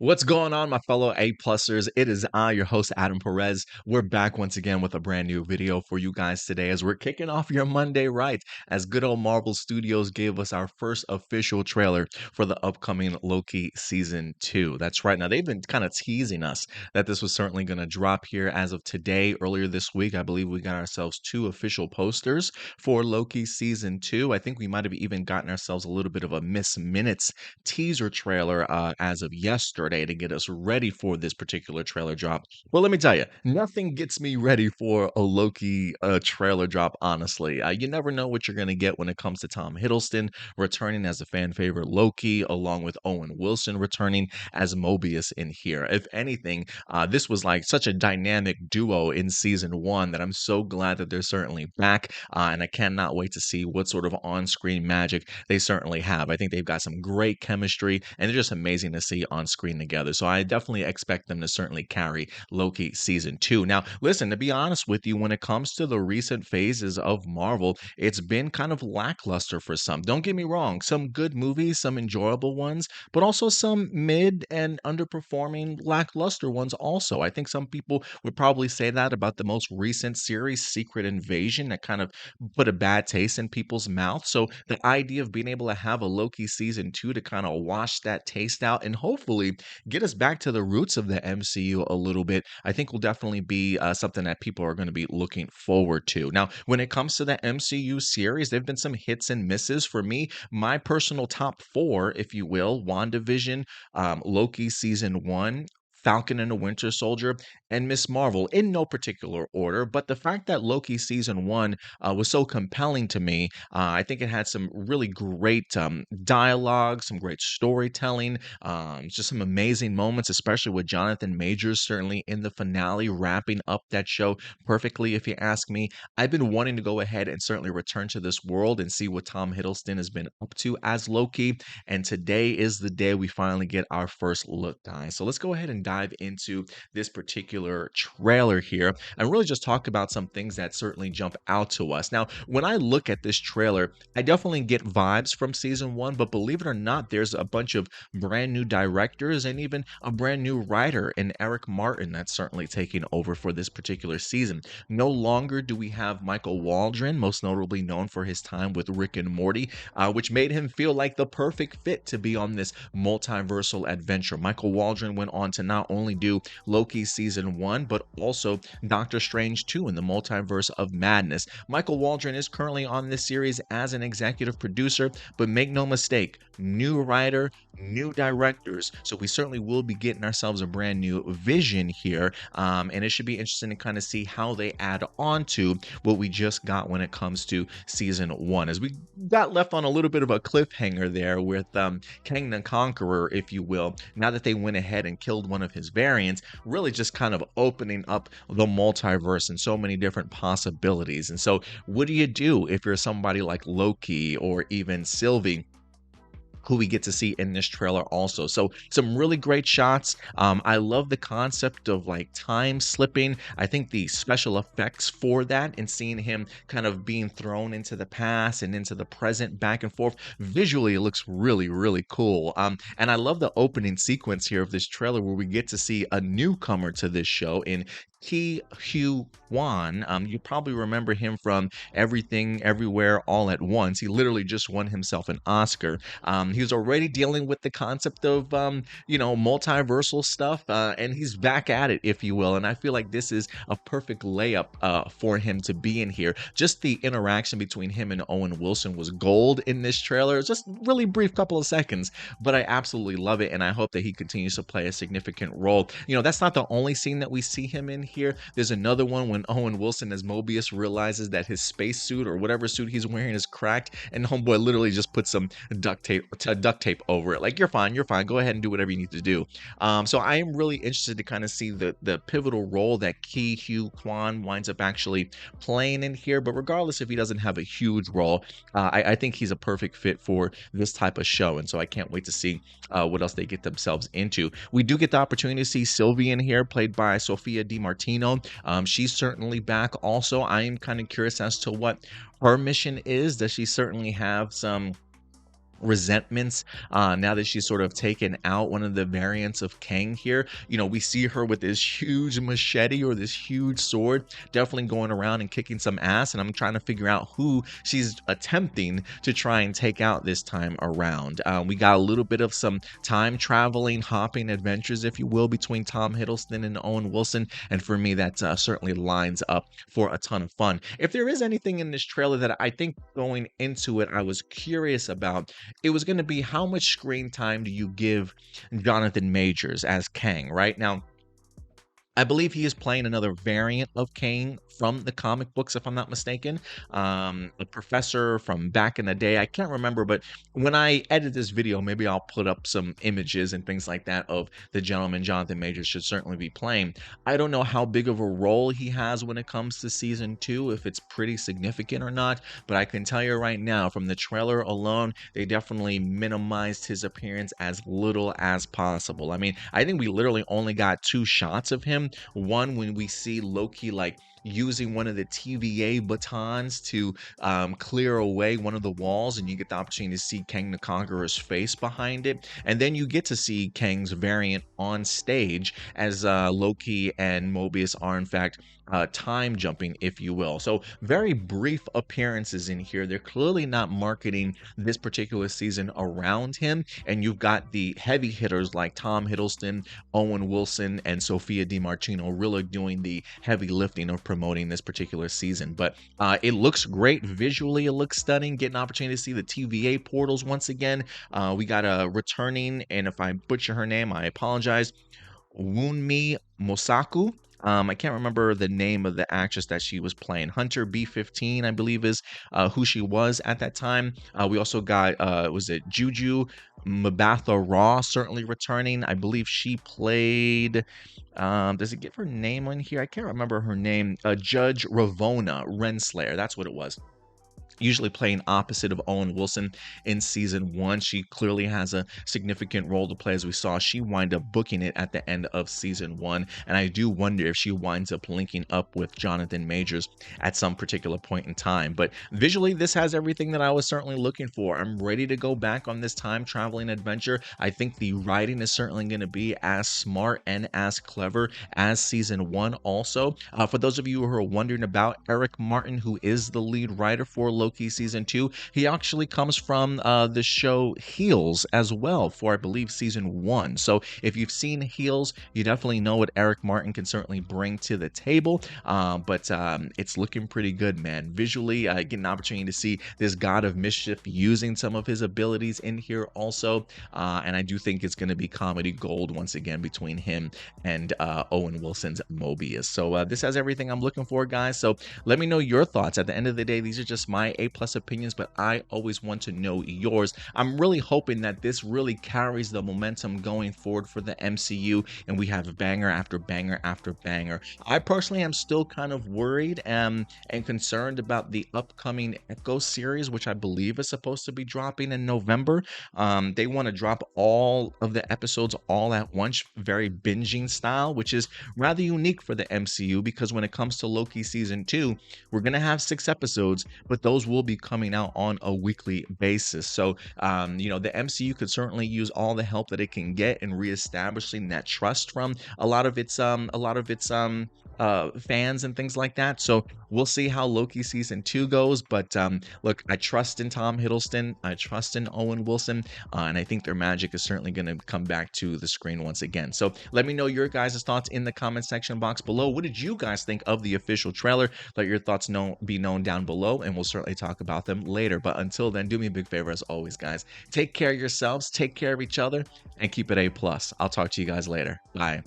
What's going on, my fellow A-plussers? It is I, your host, Adam Perez. We're back once again with a brand new video for you guys today as we're kicking off your Monday right as good old Marvel Studios gave us our first official trailer for the upcoming Loki Season 2. That's right. Now, they've been kind of teasing us that this was certainly going to drop here as of today. Earlier this week, I believe we got ourselves 2 official posters for Loki Season 2. I think we might have even gotten ourselves a little bit of a Miss Minutes teaser trailer as of yesterday to get us ready for this particular trailer drop. Well, let me tell you, nothing gets me ready for a Loki trailer drop, honestly. You never know what you're going to get when it comes to Tom Hiddleston returning as a fan favorite Loki, along with Owen Wilson returning as Mobius in here. If anything, this was like such a dynamic duo in season 1 that I'm so glad that they're certainly back, and I cannot wait to see what sort of on-screen magic they certainly have. I think they've got some great chemistry, and they're just amazing to see on screen together. So I definitely expect them to certainly carry Loki season 2. Now, listen, to be honest with you, when it comes to the recent phases of Marvel, it's been kind of lackluster for some. Don't get me wrong, some good movies, some enjoyable ones, but also some mid and underperforming lackluster ones also. I think some people would probably say that about the most recent series, Secret Invasion, that kind of put a bad taste in people's mouth. So the idea of being able to have a Loki season 2 to kind of wash that taste out and hopefully get us back to the roots of the MCU a little bit, I think will definitely be something that people are going to be looking forward to. Now, when it comes to the MCU series, there have been some hits and misses for me. My personal top 4, if you will: WandaVision, Loki season 1, Falcon and the Winter Soldier, and Miss Marvel, in no particular order. But the fact that Loki season 1 was so compelling to me, I think it had some really great dialogue, some great storytelling, just some amazing moments, especially with Jonathan Majors, certainly in the finale, wrapping up that show perfectly, if you ask me. I've been wanting to go ahead and certainly return to this world and see what Tom Hiddleston has been up to as Loki. And today is the day we finally get our first look, guys. So let's go ahead and dive into this particular trailer here and really just talk about some things that certainly jump out to us. Now, when I look at this trailer, I definitely get vibes from season 1, but believe it or not, there's a bunch of brand new directors and even a brand new writer in Eric Martin that's certainly taking over for this particular season. No longer do we have Michael Waldron, most notably known for his time with Rick and Morty, which made him feel like the perfect fit to be on this multiversal adventure. Michael Waldron went on to not only do Loki season 1, but also Doctor Strange 2 in the Multiverse of Madness. Michael Waldron is currently on this series as an executive producer, but make no mistake, new writer, new directors. So we certainly will be getting ourselves a brand new vision here, and it should be interesting to kind of see how they add on to what we just got when it comes to season 1, as we got left on a little bit of a cliffhanger there with Kang the Conqueror, if you will. Now that they went ahead and killed one of his variants, really just kind of opening up the multiverse and so many different possibilities. And so what do you do if you're somebody like Loki or even Sylvie, who we get to see in this trailer also? So some really great shots. I love the concept of like time slipping. I think the special effects for that and seeing him kind of being thrown into the past and into the present back and forth, visually it looks really, really cool. And I love the opening sequence here of this trailer where we get to see a newcomer to this show in Ki Hugh Kwan. You probably remember him from Everything Everywhere All at Once. He literally just won himself an Oscar. He was already dealing with the concept of multiversal stuff, and he's back at it, if you will. And I feel like this is a perfect layup for him to be in here. Just the interaction between him and Owen Wilson was gold in this trailer. It's just really brief couple of seconds, but I absolutely love it, and I hope that he continues to play a significant role. That's not the only scene that we see him in here. There's another one when Owen Wilson as Mobius realizes that his spacesuit or whatever suit he's wearing is cracked, and homeboy literally just puts some duct tape over it. Like, you're fine, go ahead and do whatever you need to do. So I am really interested to kind of see the pivotal role that Ki Hugh Kwan winds up actually playing in here. But regardless if he doesn't have a huge role, I think he's a perfect fit for this type of show, and so I can't wait to see what else they get themselves into. We do get the opportunity to see Sylvie in here, played by Sophia DiMartino. She's certainly back also. I am kind of curious as to what her mission is. Does she certainly have some resentments now that she's sort of taken out one of the variants of Kang here. We see her with this huge machete or this huge sword, definitely going around and kicking some ass, and I'm trying to figure out who she's attempting to try and take out this time around. We got a little bit of some time traveling, hopping adventures, if you will, between Tom Hiddleston and Owen Wilson, and for me, that certainly lines up for a ton of fun. If there is anything in this trailer that I think going into it, I was curious about, it was going to be how much screen time do you give Jonathan Majors as Kang, right? Now, I believe he is playing another variant of Kang from the comic books, if I'm not mistaken. A professor from back in the day. I can't remember, but when I edit this video, maybe I'll put up some images and things like that of the gentleman Jonathan Majors should certainly be playing. I don't know how big of a role he has when it comes to season 2, if it's pretty significant or not, but I can tell you right now, from the trailer alone, they definitely minimized his appearance as little as possible. I mean, I think we literally only got 2 shots of him. One, when we see Loki like using one of the TVA batons to clear away one of the walls, and you get the opportunity to see Kang the Conqueror's face behind it, and then you get to see Kang's variant on stage as Loki and Mobius are in fact time jumping, if you will. So very brief appearances in here. They're clearly not marketing this particular season around him, and you've got the heavy hitters like Tom Hiddleston, Owen Wilson, and Sophia DiMartino really doing the heavy lifting of promoting this particular season. But it looks great visually. It looks stunning. Get an opportunity to see the TVA portals once again. We got a returning, and if I butcher her name, I apologize, Wunmi Mosaku. I can't remember the name of the actress that she was playing. Hunter B15, I believe, is who she was at that time. We also got, was it Juju Mbatha Raw certainly returning? I believe she played, does it give her name on here? I can't remember her name. Judge Ravonna Renslayer, that's what it was. Usually playing opposite of Owen Wilson in season 1. She clearly has a significant role to play. As we saw, she wind up booking it at the end of season 1, and I do wonder if she winds up linking up with Jonathan Majors at some particular point in time. But visually, this has everything that I was certainly looking for. I'm ready to go back on this time traveling adventure. I think the writing is certainly going to be as smart and as clever as season 1 also. For those of you who are wondering about Eric Martin, who is the lead writer for Loki season 2, he actually comes from the show Heels as well for, I believe, season 1. So if you've seen Heels, you definitely know what Eric Martin can certainly bring to the table. But it's looking pretty good, man. Visually, get an opportunity to see this God of Mischief using some of his abilities in here also. And I do think it's going to be comedy gold once again between him and Owen Wilson's Mobius. So this has everything I'm looking for, guys. So let me know your thoughts. At the end of the day, these are just my A+ opinions, but I always want to know yours. I'm really hoping that this really carries the momentum going forward for the MCU, and we have banger after banger after banger. I personally am still kind of worried and concerned about the upcoming Echo series, which I believe is supposed to be dropping in November. They want to drop all of the episodes all at once, very binging style, which is rather unique for the MCU, because when it comes to Loki season 2, we're going to have 6 episodes, but those will be coming out on a weekly basis. So, the MCU could certainly use all the help that it can get in reestablishing that trust from a lot of its fans and things like that. So we'll see how Loki season 2 goes. But look, I trust in Tom Hiddleston. I trust in Owen Wilson. And I think their magic is certainly going to come back to the screen once again. So let me know your guys' thoughts in the comment section box below. What did you guys think of the official trailer? Let your thoughts be known down below, and we'll certainly talk about them later. But until then, do me a big favor as always, guys. Take care of yourselves, take care of each other, and keep it A+. I'll talk to you guys later. Bye.